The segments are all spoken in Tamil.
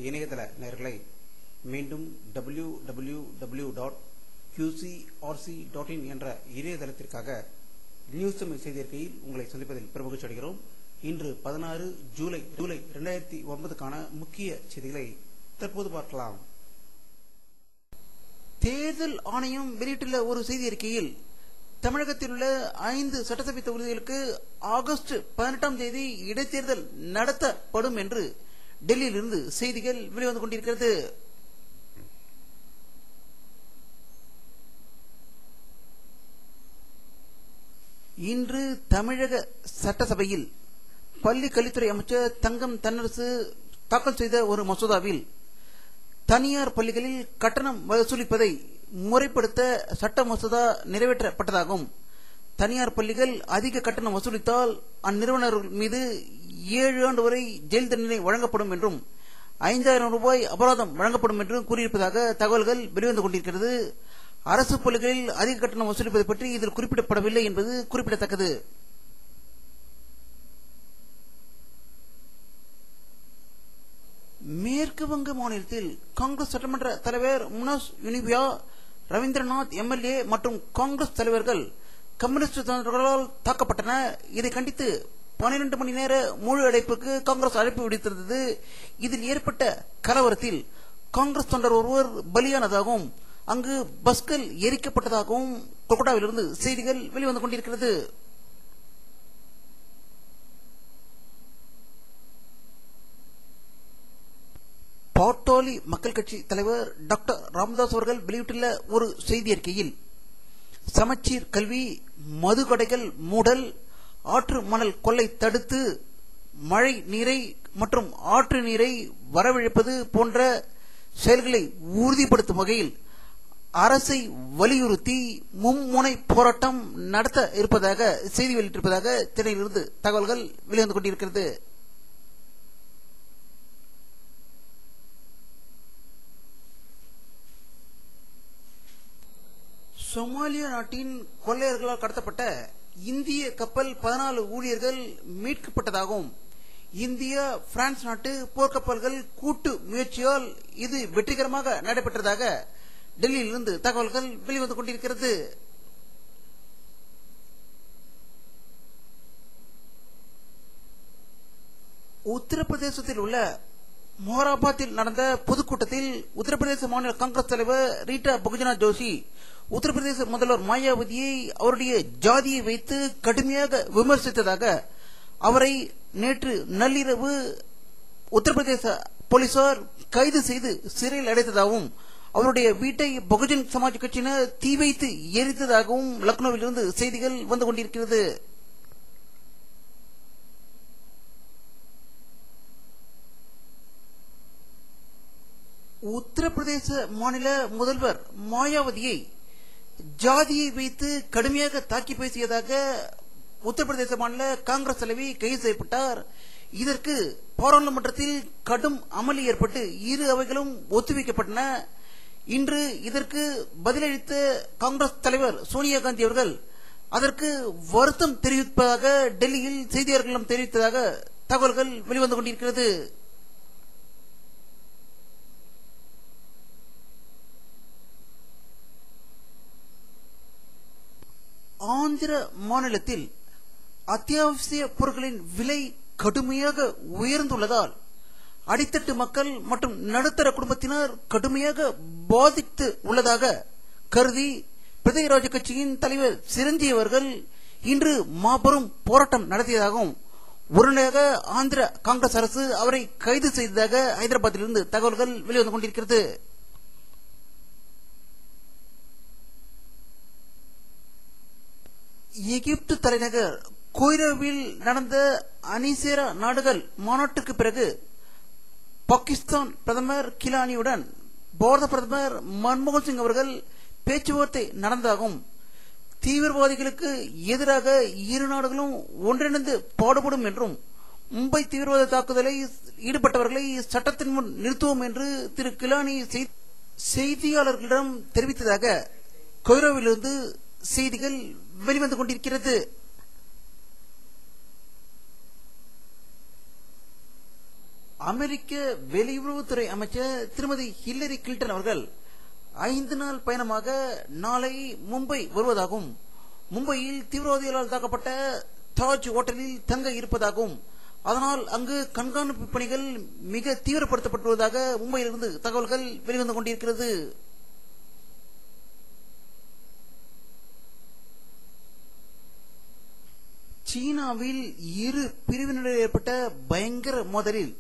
இணையதள நேயர்களை மீண்டும் www.qcrc.in என்ற இணையதளத்திற்காக நியூஸ் தமிழ் செய்தி அறிக்கையில் உங்களை சந்திப்பதில் பெருமகிழ்ச்சி அடைகிறோம். இன்று 16 ஜூலை 2009க்கான முக்கிய செய்திகளை தற்போது பார்க்கலாம். தேர்தல் ஆணையம் வெளியிட்டுள்ள ஒரு செய்தி அறிக்கையில் தமிழகத்தில் உள்ள 5 சட்டசபை தொகுதிகளுக்கு ஆகஸ்ட் 18ஆம் தேதி இடைத்தேர்தல் நடத்தப்படும் என்று டெல்லியிலிருந்து செய்திகள் வெளிவந்து கொண்டிருக்கிறது. இன்று தமிழக சட்டசபையில் பள்ளி கல்வித்துறை அமைச்சர் தங்கம் தென்னரசு தாக்கல் செய்த ஒரு மசோதாவில் தனியார் பள்ளிகளில் கட்டணம் வசூலிப்பதை முறைப்படுத்த சட்ட மசோதா நிறைவேற்றப்பட்டதாகும். தனியார் பள்ளிகள் அதிக கட்டணம் வசூலித்தால் அந்நிறுவனர்கள் மீது 7 ஆண்டு வரை ஜெயில் தண்டனை வழங்கப்படும் என்றும் 5000 ரூபாய் அபராதம் வழங்கப்படும் என்றும் கூறியிருப்பதாக தகவல்கள் வெளிவந்து கொண்டிருக்கிறது. அரசு பள்ளிகளில் அதிக கட்டணம் வசூலிப்பது பற்றி இதில் குறிப்பிடப்படவில்லை என்பது குறிப்பிடத்தக்கது. மேற்கு வங்க மாநிலத்தில் காங்கிரஸ் சட்டமன்ற தலைவர் முனாஸ் யூனிபியா, ரவீந்திரநாத் எம்எல்ஏ மற்றும் காங்கிரஸ் தலைவர்கள் கம்யூனிஸ்ட் தொண்டர்களால் தாக்கப்பட்டனர். இதை கண்டித்து 12 மணி நேர முழு அடைப்புக்கு காங்கிரஸ் அழைப்பு விடுத்திருந்தது. இதில் ஏற்பட்ட கலவரத்தில் காங்கிரஸ் தொண்டர் ஒருவர் பலியானதாகவும் அங்கு பஸ்கள் எரிக்கப்பட்டதாகவும் கொல்கத்தாவிலிருந்து செய்திகள் வெளிவந்து கொண்டிருக்கிறது. பாட்டாளி மக்கள் கட்சி தலைவர் டாக்டர் ராமதாஸ் அவர்கள் வெளியிட்டுள்ள ஒரு செய்தி அறிக்கையில் சமச்சீர் கல்வி, மதுக்கடைகள் மூடல், ஆற்று மணல் கொள்ளை தடுத்து மழை நீரை மற்றும் ஆற்று நீரை வரவழைப்பது போன்ற செயல்களை உறுதிப்படுத்தும் வகையில் அரசை வலியுறுத்தி மும்முனை போராட்டம் நடத்த இருப்பதாக செய்தி வெளியிட்டிருப்பதாக சென்னையிலிருந்து தகவல்கள் வெளிவந்து கொண்டிருக்கிறது. சோமாலியா நாட்டின் கொள்ளையர்களால் கடத்தப்பட்ட இந்திய கப்பல் 14 ஊழியர்கள் மீட்கப்பட்டதாகவும் இந்தியா பிரான்ஸ் நாட்டு போர்க்கப்பல்கள் கூட்டு முயற்சியால் இது வெற்றிகரமாக நடைபெற்றதாக டெல்லியிலிருந்து தகவல்கள் வெளிவந்து கொண்டிருக்கிறது. உத்தரப்பிரதேசத்தில் உள்ள மொஹராபாத்தில் நடந்த பொதுக்கூட்டத்தில் உத்தரப்பிரதேச மாநில காங்கிரஸ் தலைவர் ரீட்டா பகுஜனா ஜோஷி உத்தரப்பிரதேச முதல்வர் மாயாவதியை அவருடைய ஜாதியை வைத்து கடுமையாக விமர்சித்ததாக அவரை நேற்று நள்ளிரவு உத்தரப்பிரதேச போலீசார் கைது செய்து சிறையில் அடைத்ததாகவும் அவருடைய வீட்டை பகுஜன் சமாஜ் கட்சியினர் தீ வைத்து எரித்ததாகவும் லக்னோவிலிருந்து செய்திகள் வந்து கொண்டிருக்கிறது. உத்தரப்பிரதேச மாநில முதல்வர் மாயாவதியை ஜாதியை வைத்து கடுமையாக தாக்கி பேசியதாக உத்தரப்பிரதேச மாநில காங்கிரஸ் தலைவி கைது செய்யப்பட்டார். இதற்கு பாராளுமன்றத்தில் கடும் அமளி ஏற்பட்டு இரு அவைகளும் ஒத்திவைக்கப்பட்டன. இன்று இதற்கு பதிலளித்த காங்கிரஸ் தலைவர் சோனியா காந்தி அவர்கள் அதற்கு வருத்தம் தெரிவிப்பதாக டெல்லியில் செய்தியாளர்களிடம் தெரிவித்ததாக தகவல்கள் வெளிவந்து கொண்டிருக்கிறது. ஆந்திர மாநிலத்தில் அத்தியாவசிய பொருட்களின் விலை கடுமையாக உயர்ந்துள்ளதால் அடித்தட்டு மக்கள் மற்றும் நடுத்தர குடும்பத்தினர் கடுமையாக பாதித்து உள்ளதாக கருதி பிரதேராஜ கட்சியின் தலைவர் சிரஞ்சீவி அவர்கள் இன்று மாபெரும் போராட்டம் நடத்தியதாகவும் உடனடியாக ஆந்திர காங்கிரஸ் அரசு அவரை கைது செய்ததாக ஹைதராபாத்திலிருந்து தகவல்கள் வெளிவந்து கொண்டிருக்கிறது. எகிப்து தலைநகர் கொய்ரோவில் நடந்த அணிசேரா நாடுகள் மாநாட்டுக்கு பிறகு பாகிஸ்தான் பிரதமர் கிலானியுடன் பாரத பிரதமர் மன்மோகன் சிங் அவர்கள் பேச்சுவார்த்தை நடந்ததாகவும் தீவிரவாதிகளுக்கு எதிராக இரு நாடுகளும் ஒன்றிணைந்து பாடுபடும் என்றும் மும்பை தீவிரவாத தாக்குதலில் ஈடுபட்டவர்களை சட்டத்தின் முன் நிறுத்துவோம் என்று திரு கிலானி செய்தியாளர்களிடம் தெரிவித்ததாக கொய்ரோவிலிருந்து செய்திகள் வெளிவந்து கொண்டிருக்கிறது. அமெரிக்க வெளியுறவுத்துறை அமைச்சர் திருமதி ஹில்லரி கிளின்டன் அவர்கள் 5 நாள் பயணமாக நாளை மும்பை வருவதாகவும், மும்பையில் தீவிரவாதிகளால் தாக்கப்பட்ட தாஜ் ஹோட்டலில் தங்க இருப்பதாகவும், அதனால் அங்கு கண்காணிப்பு பணிகள் மிக தீவிரப்படுத்தப்பட்டுள்ளதாக மும்பையிலிருந்து தகவல்கள் வெளிவந்து கொண்டிருக்கிறது. சீனாவில் இரு பிரிவினரிடையே ஏற்பட்ட பயங்கர மோதலில்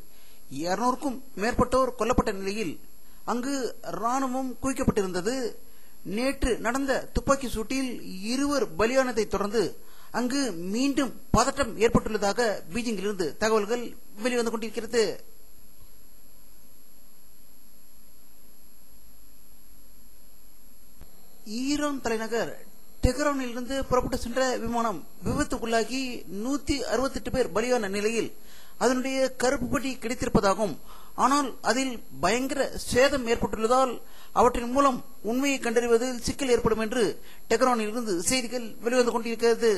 200க்கும் மேற்பட்டோர் கொல்லப்பட்ட நிலையில் அங்கு ராணுவம் குவிக்கப்பட்டிருந்தது. நேற்று நடந்த துப்பாக்கி சூட்டில் 2 பலியானதை தொடர்ந்து அங்கு மீண்டும் பதட்டம் ஏற்பட்டுள்ளதாக பீஜிங்கிலிருந்து தகவல்கள் வெளிவந்து கொண்டிருக்கிறது. ஈரான் தலைநகர் டெஹ்ரானிலிருந்து புறப்பட்டு சென்ற விமானம் விபத்துக்குள்ளாகி 168 பேர் பலியான நிலையில் அதனுடைய கருப்பு பெட்டி கிடைத்திருப்பதாகவும், ஆனால் அதில் பயங்கர சேதம் ஏற்பட்டுள்ளதால் அவற்றின் மூலம் உண்மையை கண்டறிவதில் சிக்கல் ஏற்படும் என்று டெஹ்ரானில் இருந்து செய்திகள் வெளிவந்து கொண்டிருக்கிறது.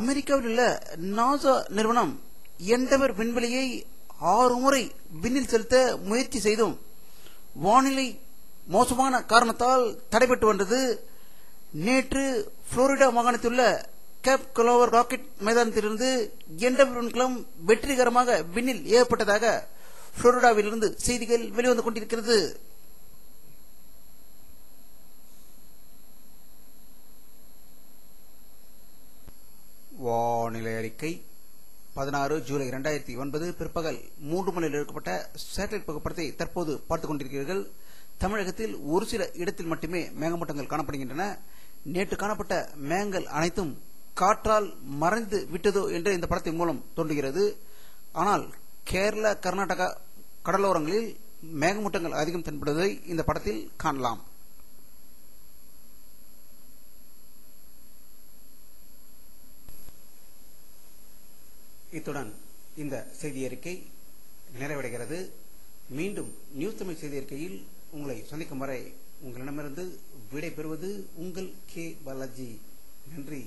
அமெரிக்காவில் உள்ள நாசா நிறுவனம் எண்டவர் விண்வெளியை 6 முறை விண்ணில் செலுத்த முயற்சி செய்தும் வானிலை மோசமான காரணத்தால் தடைபட்டு வந்தது. நேற்று புளோரிடா மாகாணத்தில் உள்ள கேப் கலோவர் ராக்கெட் மைதானத்திலிருந்து எண்டவர் விண்கலம் வெற்றிகரமாக விண்ணில் ஏவப்பட்டதாக புளோரிடாவிலிருந்து செய்திகள் வெளிவந்து கொண்டிருக்கிறது. வானிலை அறிக்கை 16 ஜூலை 2009 பிற்பகல் 3 மணியில் எடுக்கப்பட்ட சேட்டலைட் புகைப்படத்தை தற்போது பார்த்துக் கொண்டிருக்கிறீர்கள். தமிழகத்தில் ஒரு சில இடத்தில் மட்டுமே மேகமூட்டங்கள் காணப்படுகின்றன. நேற்று காணப்பட்ட மேகங்கள் அனைத்தும் காற்றால் மறைந்து விட்டதோ என்று இந்த படத்தின் மூலம் தோன்றுகிறது. ஆனால் கேரளா, கர்நாடகா கடலோரங்களில் மேகமூட்டங்கள் அதிகம் தென்படுவதை இந்த படத்தில் காணலாம். இத்துடன் இந்த செய்தி அறிக்கை நிறைவடைகிறது. மீண்டும் நியூஸ் தமிழ் செய்தி அறிக்கையில் உங்களை சந்திக்கும் வரை உங்களிடமிருந்து விடை பெறுவது உங்கள் கே பாலாஜி. நன்றி.